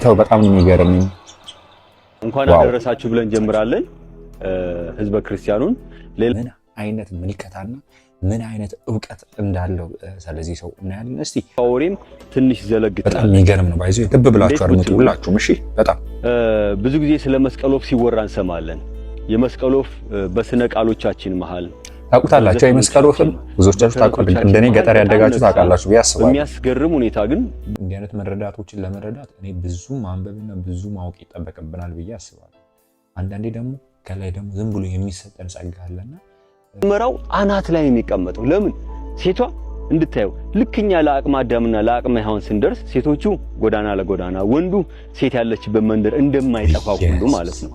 ተው በጣም የሚገርምኝ እንኳን አደረሳችሁ ብለን ጀምራለን። ህዝበ ክርስቲያኑን ምን አይነት ምልከታና ምን አይነት ዕውቀት እንዳለው ስለዚህ ሰው እናያለን። እስቲ ወሬም ትንሽ ዘለግታ በጣም የሚገርም ነው። ባይዞ ልብ ብላችሁ አድምጡ ሁላችሁም። እሺ በጣም ብዙ ጊዜ ስለ መስቀል ወፍ ሲወራ እንሰማለን። የመስቀል ወፍ በስነ ቃሎቻችን መሃል ታውቁታላችሁ። የመስቀል ወፍን ብዙዎቻችሁ ታውቁታላችሁ። እንደኔ ገጠር ያደጋችሁ ታውቃላችሁ ብዬ አስባለሁ። በሚያስገርም ሁኔታ ግን እንዲህ አይነት መረዳቶችን ለመረዳት እኔ ብዙ ማንበብና ብዙ ማወቅ ይጠበቅብናል ብዬ አስባለሁ። አንዳንዴ ደግሞ ከላይ ደግሞ ዝም ብሎ የሚሰጠን ጸጋ አለና መራው አናት ላይ የሚቀመጠው ለምን ሴቷ እንድታየው ልክኛ ለአቅመ አዳምና ለአቅመ ሔዋን ስንደርስ ሴቶቹ ጎዳና ለጎዳና ወንዱ ሴት ያለችበት መንደር እንደማይጠፋው ሁሉ ማለት ነው።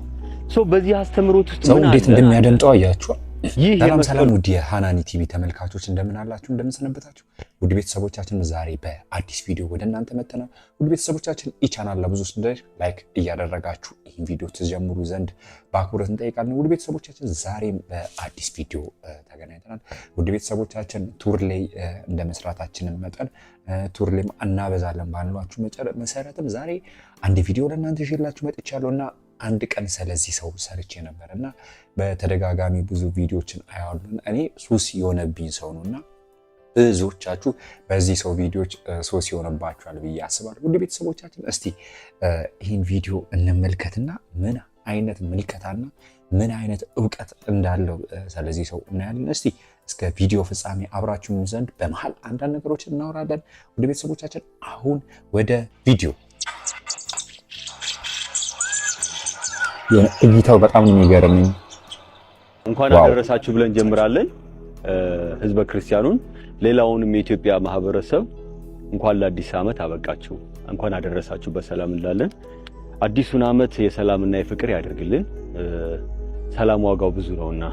በዚህ አስተምሮት ውስጥ ምን እንዴት እንደሚያደምጠው አያችሁ። ሰላም ውድ የሃናኒ ቲቪ ተመልካቾች እንደምን አላችሁ? እንደምን ሰነበታችሁ? ውድ ቤተሰቦቻችን ዛሬ በአዲስ ቪዲዮ ወደ እናንተ መጥተናል። ውድ ቤተሰቦቻችን ይህ ቻናል ለብዙ ሰዎች ላይክ እያደረጋችሁ ይህን ቪዲዮ ትጀምሩ ዘንድ በአክብሮት እንጠይቃለን። ውድ ቤተሰቦቻችን ዛሬም በአዲስ ቪዲዮ ተገናኝተናል። ውድ ቤተሰቦቻችን ቱር ላይ እንደ መስራታችንን መጠን ቱር ላይ እናበዛለን ባልሏችሁ መሰረትም ዛሬ አንድ ቪዲዮ ለእናንተ ይዤላችሁ መጥቻለሁና አንድ ቀን ስለዚህ ሰው ሰርቼ ነበርና በተደጋጋሚ ብዙ ቪዲዮችን አያሉን። እኔ ሱስ የሆነብኝ ሰው ነውና ብዙዎቻችሁ በዚህ ሰው ቪዲዮች ሱስ የሆነባችኋል ብዬ አስባለሁ። ውድ ቤተሰቦቻችን እስቲ ይህን ቪዲዮ እንመልከትና ምን አይነት ምልከታና ምን አይነት ዕውቀት እንዳለው ስለዚህ ሰው እናያለን። እስቲ እስከ ቪዲዮ ፍጻሜ አብራችሁን ዘንድ በመሃል አንዳንድ ነገሮችን እናወራለን። ውድ ቤተሰቦቻችን አሁን ወደ ቪዲዮ እይታው በጣም የሚገርምኝ እንኳን አደረሳችሁ ብለን ጀምራለን። ህዝበ ክርስቲያኑን ሌላውንም የኢትዮጵያ ማህበረሰብ እንኳን ለአዲስ ዓመት አበቃችሁ፣ እንኳን አደረሳችሁ በሰላም እንላለን። አዲሱን ዓመት የሰላምና የፍቅር ያደርግልን። ሰላም ዋጋው ብዙ ነውና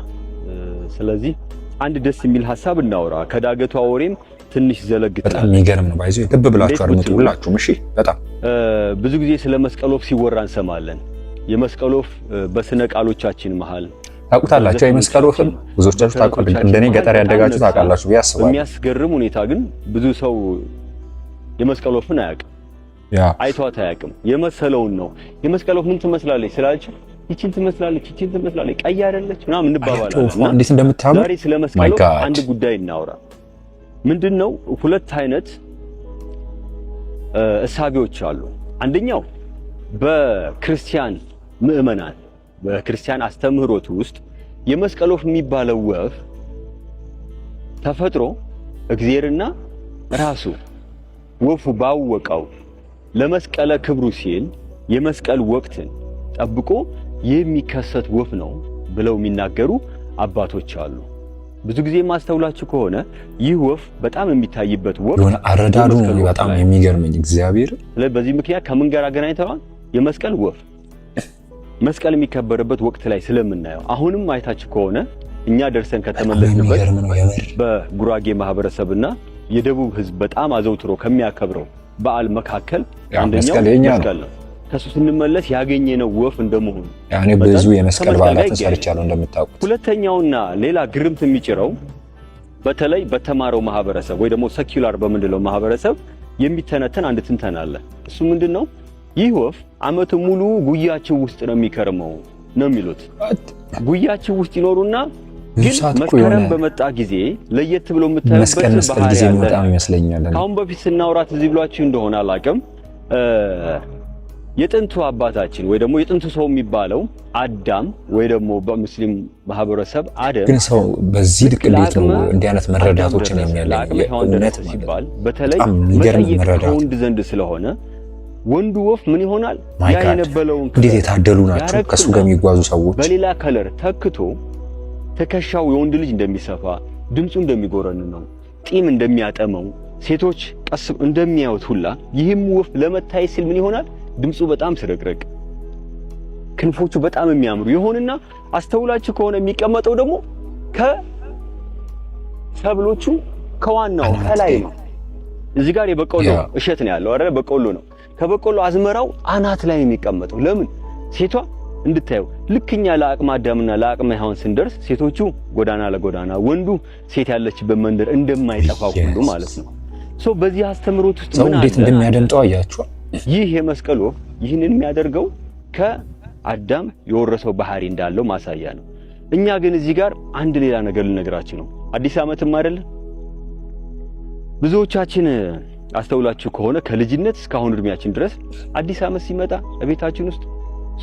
ስለዚህ አንድ ደስ የሚል ሐሳብ እናወራ። ከዳገቷ ወሬም ትንሽ ዘለግታ በጣም የሚገርም ነው። ባይዞ ልብ ብላችሁ አድምጡ ሁላችሁም። እሺ በጣም ብዙ ጊዜ ስለ መስቀል ወፍ ሲወራ እንሰማለን። የመስቀል ወፍ በስነ ቃሎቻችን መሃል ታውቁታላችሁ። የመስቀል ወፍን ብዙዎቻችሁ ታውቁታላችሁ። እንደኔ ገጠር ያደጋችሁ ታውቃላችሁ ብዬ አስባለሁ። በሚያስገርም ሁኔታ ግን ብዙ ሰው የመስቀል ወፍን አያውቅም፣ አይቷት አያውቅም። የመሰለውን ነው። የመስቀል ወፍ ምን ትመስላለች ስላልችሁ ይቺን ትመስላለች፣ ይቺን ትመስላለች፣ ቀይ አይደለች ምናምን እንባባላለን። እንዴት እንደምታምር ዛሬ ስለ መስቀል ወፍ አንድ ጉዳይ እናውራ። ምንድነው? ሁለት አይነት እሳቤዎች አሉ። አንደኛው በክርስቲያን ምዕመናን በክርስቲያን አስተምህሮት ውስጥ የመስቀል ወፍ የሚባለው ወፍ ተፈጥሮ እግዚአብሔርና ራሱ ወፉ ባወቀው ለመስቀለ ክብሩ ሲል የመስቀል ወቅትን ጠብቆ የሚከሰት ወፍ ነው ብለው የሚናገሩ አባቶች አሉ። ብዙ ጊዜ ማስተውላችሁ ከሆነ ይህ ወፍ በጣም የሚታይበት ወቅት የሆነ አረዳዱ በጣም የሚገርምኝ እግዚአብሔር። በዚህ ምክንያት ከምን ጋር አገናኝተዋል? የመስቀል ወፍ መስቀል የሚከበርበት ወቅት ላይ ስለምናየው አሁንም አይታችሁ ከሆነ እኛ ደርሰን ከተመለስንበት በጉራጌ ማህበረሰብና የደቡብ ህዝብ በጣም አዘውትሮ ከሚያከብረው በዓል መካከል አንደኛው መስቀል ነው። ከሱ ስንመለስ ያገኘነው ወፍ እንደመሆኑ ያኔ ብዙ የመስቀል በዓላት ሰርቻለሁ እንደምታውቁት። ሁለተኛውና ሌላ ግርምት የሚጭረው በተለይ በተማረው ማህበረሰብ ወይ ደግሞ ሰኪዩላር በምንለው ማህበረሰብ የሚተነተን አንድ ትንተና አለ። እሱ ምንድነው? ይህ ወፍ ዓመቱ ሙሉ ጉያቸው ውስጥ ነው የሚከርመው ነው የሚሉት። ጉያቸው ውስጥ ይኖሩና ግን መስከረም በመጣ ጊዜ ለየት ብሎ የምታዩበት ባህሪ ይመስለኛል። አሁን በፊት ስናወራት እዚህ ብሏችሁ እንደሆነ አላውቅም። የጥንቱ አባታችን ወይ ደግሞ የጥንቱ ሰው የሚባለው አዳም ወይ ደግሞ በሙስሊም ማህበረሰብ አደም ግን ሰው በዚህ ልክ እንዴት ነው እንዲህ አይነት መረዳቶችን የሚያለኝ እውነት ሲባል በተለይ መጠየቅ ከወንድ ዘንድ ስለሆነ ወንዱ ወፍ ምን ይሆናል? ያ የነበለውን እንዴት የታደሉ ናቸው ከሱ ጋር የሚጓዙ ሰዎች በሌላ ከለር ተክቶ ተከሻው የወንድ ልጅ እንደሚሰፋ ድምፁ እንደሚጎረን ነው ጢም እንደሚያጠመው ሴቶች ቀስ እንደሚያዩት ሁላ ይህም ወፍ ለመታይ ሲል ምን ይሆናል? ድምፁ በጣም ስረግረግ ክንፎቹ በጣም የሚያምሩ ይሆንና አስተውላችሁ ከሆነ የሚቀመጠው ደግሞ ከሰብሎቹ ከዋናው ከላይ ነው። እዚህ ጋር የበቆሎ እሸት ነው ያለው አይደል? በቆሎ ነው። ከበቆሎ አዝመራው አናት ላይ የሚቀመጠው ለምን? ሴቷ እንድታየው ልክኛ ለአቅመ አዳምና ለአቅመ ሔዋን ስንደርስ ሴቶቹ ጎዳና ለጎዳና ወንዱ ሴት ያለችበት መንደር እንደማይጠፋው ሁሉ ማለት ነው። በዚህ አስተምሮት ውስጥ ምን እንዴት እንደሚያደምጠው አያችሁ። ይህ የመስቀል ወፍ ይህንን የሚያደርገው ከአዳም የወረሰው ባህሪ እንዳለው ማሳያ ነው። እኛ ግን እዚህ ጋር አንድ ሌላ ነገር ልነግራችሁ ነው። አዲስ ዓመትም አይደለ? ብዙዎቻችን አስተውላችሁ ከሆነ ከልጅነት እስከ አሁን እድሜያችን ድረስ አዲስ ዓመት ሲመጣ በቤታችን ውስጥ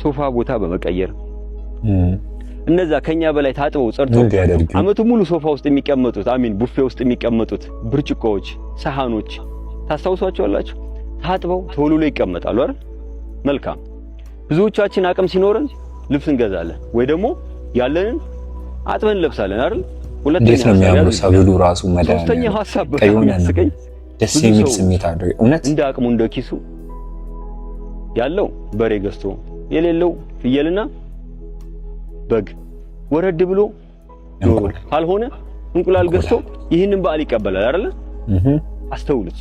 ሶፋ ቦታ በመቀየር እነዛ ከኛ በላይ ታጥበው ጸድተው አመቱ ሙሉ ሶፋ ውስጥ የሚቀመጡት ቡፌ ውስጥ የሚቀመጡት ብርጭቆዎች፣ ሰሃኖች ታስታውሷቸዋላችሁ? ታጥበው ተወልውለው ይቀመጣሉ አይደል? መልካም። ብዙዎቻችን አቅም ሲኖረን ልብስ እንገዛለን ወይ ደግሞ ያለንን አጥበን እንለብሳለን አይደል? ሁለተኛ ነው ሰብሉ ራሱ መዳን። ሶስተኛው ሐሳብ በጣም ያስቀኝ ደስ የሚል ስሜት አለው። እውነት እንደ አቅሙ እንደ ኪሱ ያለው በሬ ገዝቶ የሌለው ፍየልና በግ ወረድ ብሎ ዶሮ ካልሆነ እንቁላል ገዝቶ ይህንን በዓል ይቀበላል አይደል? አስተውሉት።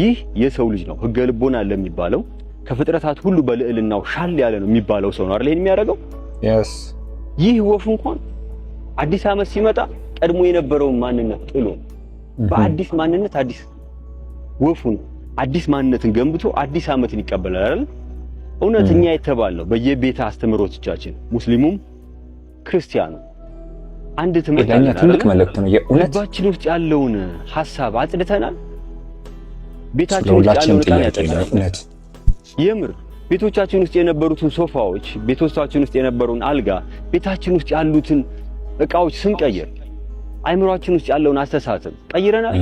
ይህ የሰው ልጅ ነው። ህገ ልቦና ለሚባለው ከፍጥረታት ሁሉ በልዕልናው ሻል ያለ ነው የሚባለው ሰው ነው አይደል ይሄን የሚያደርገው? ይህ ወፍ እንኳን አዲስ ዓመት ሲመጣ ቀድሞ የነበረውን ማንነት ጥሎ በአዲስ ማንነት አዲስ ወፉን አዲስ ማንነትን ገንብቶ አዲስ ዓመትን ይቀበላል አይደል? እውነተኛ የተባለው በየቤተ አስተምሮቶቻችን ሙስሊሙም ክርስቲያኑ አንድ ትምህርት አለ። ትልቅ መልእክት ነው። የእውነት ልባችን ውስጥ ያለውን ሐሳብ አጽድተናል። ቤታችን ውስጥ ያለውን ዕቃ ያጸዳል። የምር ቤቶቻችን ውስጥ የነበሩትን ሶፋዎች፣ ቤቶቻችን ውስጥ የነበረውን አልጋ፣ ቤታችን ውስጥ ያሉትን ዕቃዎች ስንቀይር አይምሮአችን ውስጥ ያለውን አስተሳሰብ ቀይረናል።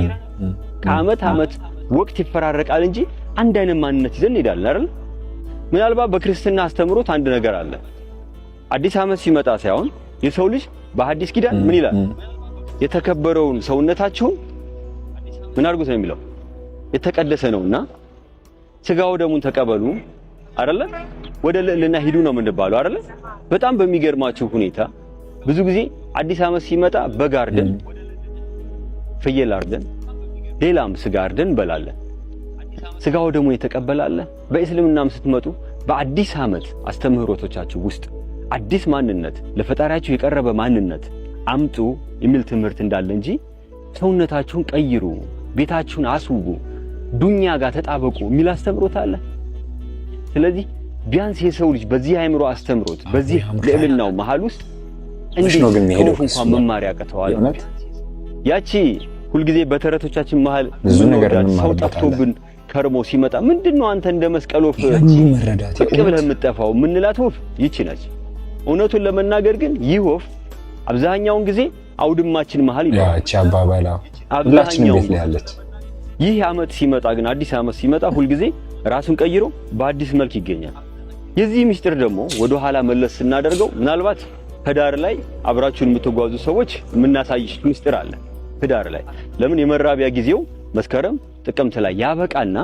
ከዓመት ዓመት ወቅት ይፈራረቃል እንጂ አንድ አይነት ማንነት ይዘን እንሄዳለን አይደል? ምናልባት በክርስትና አስተምሮት አንድ ነገር አለ። አዲስ ዓመት ሲመጣ ሳይሆን የሰው ልጅ በሐዲስ ኪዳን ምን ይላል? የተከበረውን ሰውነታችሁን ምን አድርጉት ነው የሚለው? የተቀደሰ ነውና ስጋው ደሙን ተቀበሉ አይደለ? ወደ ልዕልና ሂዱ ነው የምንባለው አይደለ? በጣም በሚገርማችሁ ሁኔታ ብዙ ጊዜ አዲስ ዓመት ሲመጣ በግ አርደን፣ ፍየል አርደን፣ ሌላም ስጋ አርደን እንበላለን። ስጋው ደሙን የተቀበላለ። በእስልምናም ስትመጡ በአዲስ ዓመት አስተምህሮቶቻችሁ ውስጥ አዲስ ማንነት ለፈጣሪያችሁ የቀረበ ማንነት አምጡ የሚል ትምህርት እንዳለ እንጂ ሰውነታችሁን ቀይሩ፣ ቤታችሁን አስውቡ፣ ዱንያ ጋር ተጣበቁ የሚል አስተምሮት አለ። ስለዚህ ቢያንስ የሰው ልጅ በዚህ አእምሮ አስተምሮት በዚህ ልዕልናው መሃል ውስጥ እንዴት ነው እንኳን መማር ያቀተዋል? ያቺ ሁልጊዜ በተረቶቻችን መሃል ብዙ ነገር ሰው ጠፍቶብን ከርሞ ሲመጣ ምንድነው አንተ እንደ መስቀል ወፍ መረዳት ብለህ የምትጠፋው ምንላት ወፍ ይቺ ነች። እውነቱን ለመናገር ግን ይህ ወፍ አብዛኛውን ጊዜ አውድማችን መሃል ይላል። ያቺ አባባላ ሁላችንም ቤት ላይ ያለች። ይህ ዓመት ሲመጣ ግን አዲስ ዓመት ሲመጣ ሁልጊዜ ራሱን ቀይሮ በአዲስ መልክ ይገኛል። የዚህ ምስጢር ደግሞ ወደ ኋላ መለስ ስናደርገው ምናልባት ህዳር ላይ አብራችሁን የምትጓዙ ሰዎች የምናሳይሽ ምስጢር አለ። ህዳር ላይ ለምን የመራቢያ ጊዜው መስከረም ጥቅምት ላይ ያበቃና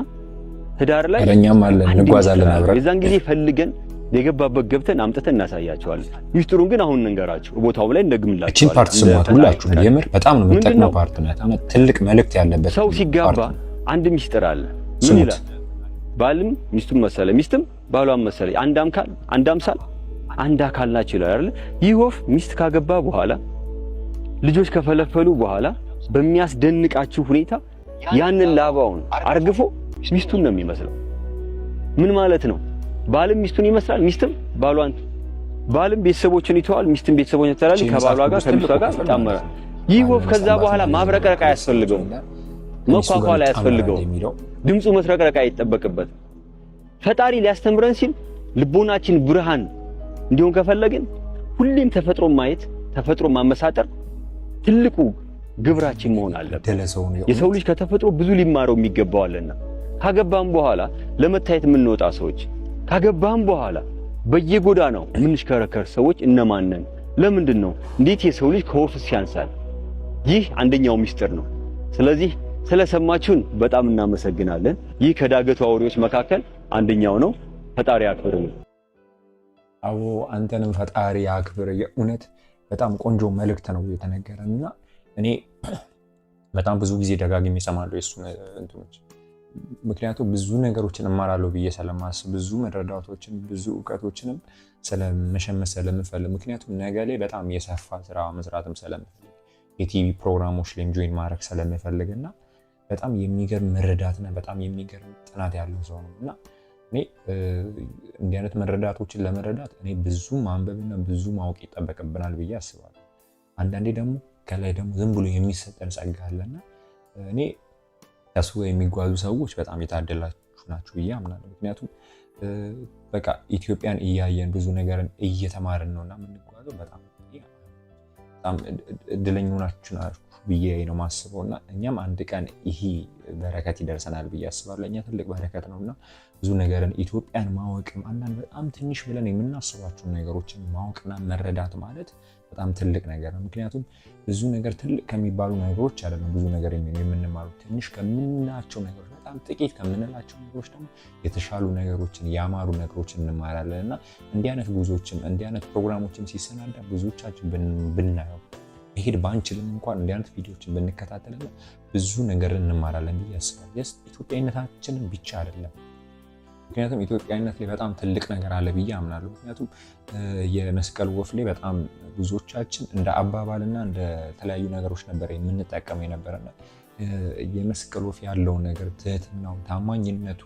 ህዳር ላይ እኛም አለን እንጓዛለን አብረን። የዛን ጊዜ ፈልገን የገባበት ገብተን አምጥተን እናሳያቸዋለን። ምስጢሩን ግን አሁን እንንገራችሁ፣ ቦታው ላይ እንደግምላችኋለን። እቺን ፓርት ስሟት ሁላችሁም። የምር በጣም ነው የምትጠቅመው ፓርት ናት። ትልቅ መልእክት ያለበት ሰው ሲጋባ አንድ ምስጢር አለ። ምን ይላል? ባልም ሚስቱን መሰለ፣ ሚስትም ባሏን መሰለ፣ አንድ አምሳል አንድ አካል ናቸው ይላል አይደል? ይህ ወፍ ሚስት ካገባ በኋላ ልጆች ከፈለፈሉ በኋላ በሚያስደንቃችሁ ሁኔታ ያንን ላባውን አርግፎ ሚስቱን ነው የሚመስለው። ምን ማለት ነው? ባልም ሚስቱን ይመስላል፣ ሚስትም ባሏን። ባልም ቤተሰቦችን ይተዋል፣ ሚስትም ቤተሰቦችን ይተዋል። ከባሏ ጋር ከሚስቷ ጋር ይጣመራል። ይህ ወፍ ከዛ በኋላ ማብረቅረቅ አያስፈልገው፣ መኳኳል አያስፈልገው፣ ድምፁ መስረቅረቅ አይጠበቅበት። ፈጣሪ ሊያስተምረን ሲል ልቦናችን ብርሃን እንዲሆን ከፈለግን ሁሌም ተፈጥሮ ማየት፣ ተፈጥሮ ማመሳጠር ትልቁ ግብራችን መሆን አለበት። የሰው ልጅ ከተፈጥሮ ብዙ ሊማረው የሚገባዋልና ካገባን በኋላ ለመታየት የምንወጣ ሰዎች፣ ካገባን በኋላ በየጎዳናው የምንሽከረከር ሰዎች እነማን ነን? ለምንድን ነው? እንዴት የሰው ልጅ ከወፍስ ያንሳል? ይህ አንደኛው ምስጢር ነው። ስለዚህ ስለሰማችሁን በጣም እናመሰግናለን። ይህ ከዳገቱ አውሬዎች መካከል አንደኛው ነው። ፈጣሪ ያክብርልን። አዎ አንተንም ፈጣሪ ያክብር። የእውነት በጣም ቆንጆ መልእክት ነው የተነገረንና እኔ በጣም ብዙ ጊዜ ደጋግሜ እሰማለሁ የእሱን እንትኖች። ምክንያቱም ብዙ ነገሮችን እማራለሁ ብዬ ስለማስብ ብዙ መረዳቶችን ብዙ እውቀቶችንም ስለመሸመት ስለምፈልግ፣ ምክንያቱም ነገ ላይ በጣም የሰፋ ስራ መስራትም ስለምፈልግ የቲቪ ፕሮግራሞች ላይም ጆይን ማድረግ ስለምፈልግና በጣም የሚገርም መረዳትና በጣም የሚገርም ጥናት ያለው ሰው ነው እና እኔ እንዲህ አይነት መረዳቶችን ለመረዳት እኔ ብዙ ማንበብና ብዙ ማወቅ ይጠበቅብናል ብዬ አስባለሁ። አንዳንዴ ደግሞ ከላይ ደግሞ ዝም ብሎ የሚሰጠን ጸጋ አለና እኔ ከሱ የሚጓዙ ሰዎች በጣም የታደላችሁ ናችሁ ብዬ አምናለሁ። ምክንያቱም በቃ ኢትዮጵያን እያየን ብዙ ነገርን እየተማርን ነውና የምንጓዘው በጣም እድለኞች ናችሁ ብዬ ነው ማስበው እና እኛም አንድ ቀን ይሄ በረከት ይደርሰናል ብዬ አስባለሁ። እኛ ትልቅ በረከት ነውና ብዙ ነገርን ኢትዮጵያን ማወቅም አንዳንድ በጣም ትንሽ ብለን የምናስባቸውን ነገሮችን ማወቅና መረዳት ማለት በጣም ትልቅ ነገር ነው። ምክንያቱም ብዙ ነገር ትልቅ ከሚባሉ ነገሮች አይደለም ብዙ ነገር የምንማሩት ትንሽ ከምናቸው ነገሮች በጣም ጥቂት ከምንላቸው ነገሮች ደግሞ የተሻሉ ነገሮችን ያማሩ ነገሮችን እንማራለን እና እንዲህ አይነት ጉዞዎችም እንዲህ አይነት ፕሮግራሞችም ሲሰናዳ ብዙዎቻችን ብናየው መሄድ ባንችልም እንኳን እንዲህ አይነት ቪዲዮዎችን ብንከታተልና ብዙ ነገር እንማራለን ብዬ አስባለሁ። ኢትዮጵያዊነታችንን ብቻ አይደለም ምክንያቱም ኢትዮጵያዊነት ላይ በጣም ትልቅ ነገር አለ ብዬ አምናለሁ። ምክንያቱም የመስቀል ወፍ ላይ በጣም ብዙዎቻችን እንደ አባባልና እንደ ተለያዩ ነገሮች ነበር የምንጠቀመው የነበረና የመስቀል ወፍ ያለው ነገር ትህትናው፣ ታማኝነቱ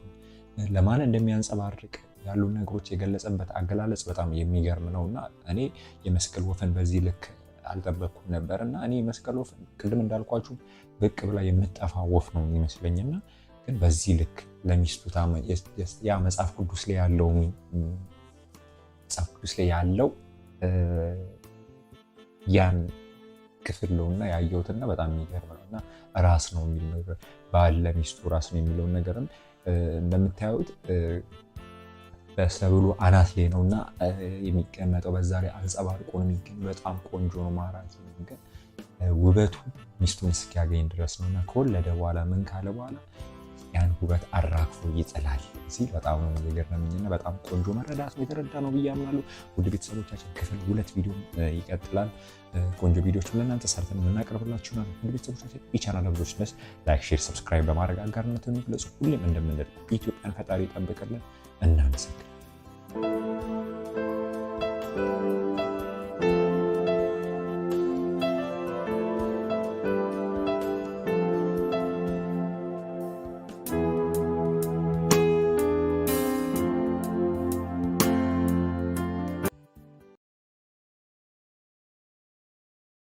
ለማን እንደሚያንጸባርቅ ያሉ ነገሮች የገለጸበት አገላለጽ በጣም የሚገርም ነውና እኔ የመስቀል ወፍን በዚህ ልክ አልጠበቅኩም ነበርና እኔ የመስቀል ወፍን ቅድም እንዳልኳችሁ ብቅ ብላ የምትጠፋ ወፍ ነው የሚመስለኝና ግን በዚህ ልክ ለሚስቱ ያ መጽሐፍ ቅዱስ ላይ ያለው ያን ክፍል ነውና ያየሁትና በጣም የሚገርም ነውና ራስ ነው የሚል ነገር ባል ለሚስቱ ራስ ነው የሚለውን ነገርም እንደምታዩት በሰብሉ አናት ላይ ነውና የሚቀመጠው በዛ ላይ አንጸባርቆ ነው የሚገኘው። በጣም ቆንጆ ነው፣ ማራኪ ነው። ግን ውበቱ ሚስቱን እስኪያገኝ ድረስ ነውና ከወለደ በኋላ ምን ካለ በኋላ ያን ውበት አራግፎ ይጥላል ሲል በጣም ነው የገረመኝና በጣም ቆንጆ መረዳት ነው የተረዳ ነው ብዬ አምናለሁ። ውድ ቤተሰቦቻችን ክፍል 2 ቪዲዮ ይቀጥላል። ቆንጆ ቪዲዮዎችን ለእናንተ ሰርተን የምናቀርብላችሁ ነው። ውድ ቤተሰቦቻችን የቻናል ብዙዎች ድረስ ላይክ፣ ሼር፣ ሰብስክራይብ በማድረግ አጋርነትን ግለጹ። ሁሌም እንደምንል ኢትዮጵያን ፈጣሪ ይጠብቅልን። እናመሰግናለን።